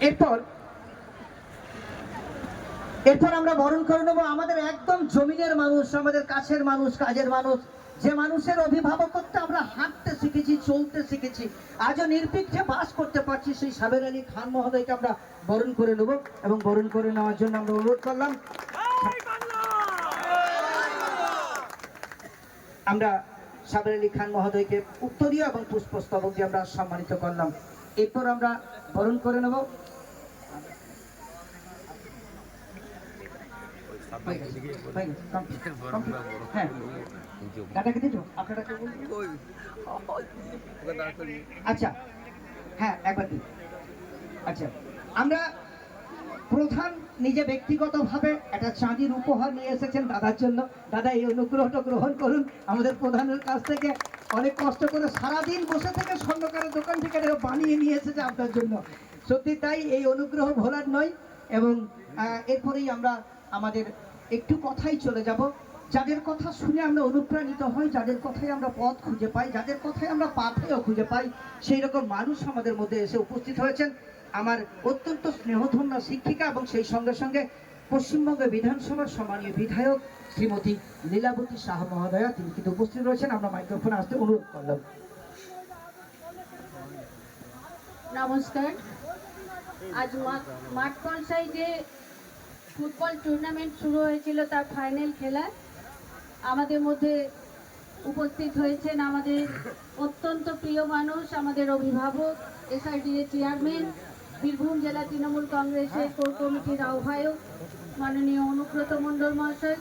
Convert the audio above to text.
এরপর এরপর আমরা বরণ করে নেবো আমাদের একদম জমিনের মানুষ, আমাদের কাছের মানুষ, কাজের মানুষ, যে মানুষের অভিভাবকত্বে আমরা হাঁটতে শিখেছি, চলতে শিখেছি, আজও নির্বিঘ্নে বাস করতে পারছি, সেই সাবের আলী খান মহোদয়কে আমরা বরণ করে নেব। এবং বরণ করে নেওয়ার জন্য আমরা অনুরোধ করলাম, আমরা সাবের আলী খান মহোদয়কে উত্তরীয় এবং পুষ্পস্তবক দিয়ে আমরা সম্মানিত করলাম। এরপর আমরা বরণ করে নেব আচ্ছা, হ্যাঁ একবার দিন। আচ্ছা, আমরা প্রধান নিজে ব্যক্তিগতভাবে একটা চাঁদির উপহার নিয়ে এসেছেন দাদার জন্য। দাদা, এই অনুগ্রহটা গ্রহণ করুন আমাদের প্রধানের কাছ থেকে। অনেক কষ্ট করে সারাদিন বসে থেকে স্বর্ণকারের দোকান থেকে বানিয়ে নিয়ে এসেছে আপনার জন্য। সত্যি তাই, এই অনুগ্রহ ভোলার নয়। এবং এরপরেই আমরা আমাদের একটু কথাই চলে যাব। যাদের কথা শুনে আমরা অনুপ্রাণিত হই, যাদের কথায় আমরা পথ খুঁজে পাই, যাদের কথায় আমরা পাথেও খুঁজে পাই, সেই রকম মানুষ আমাদের মধ্যে এসে উপস্থিত হয়েছেন। আমার অত্যন্ত স্নেহধন্য শিক্ষিকা এবং সেই সঙ্গে সঙ্গে পশ্চিমবঙ্গ বিধানসভার সম্মানীয় বিধায়ক শ্রীমতী লীলাবতী শাহ মহোদয়া, তিনি কিন্তু উপস্থিত রয়েছেন। আমরা মাইক্রোফোনে আসতে অনুরোধ করলাম। নমস্কার। আজ মাঠ কলসায় যে ফুটবল টুর্নামেন্ট শুরু হয়েছিল তার ফাইনাল খেলা, আমাদের মধ্যে উপস্থিত হয়েছেন আমাদের অত্যন্ত প্রিয় মানুষ, আমাদের অভিভাবক, এসআরডিএ চেয়ারম্যান, বীরভূম জেলা তৃণমূল কংগ্রেসের কোর কমিটির আহ্বায়ক মাননীয় অনুব্রত মণ্ডল মহাশয়,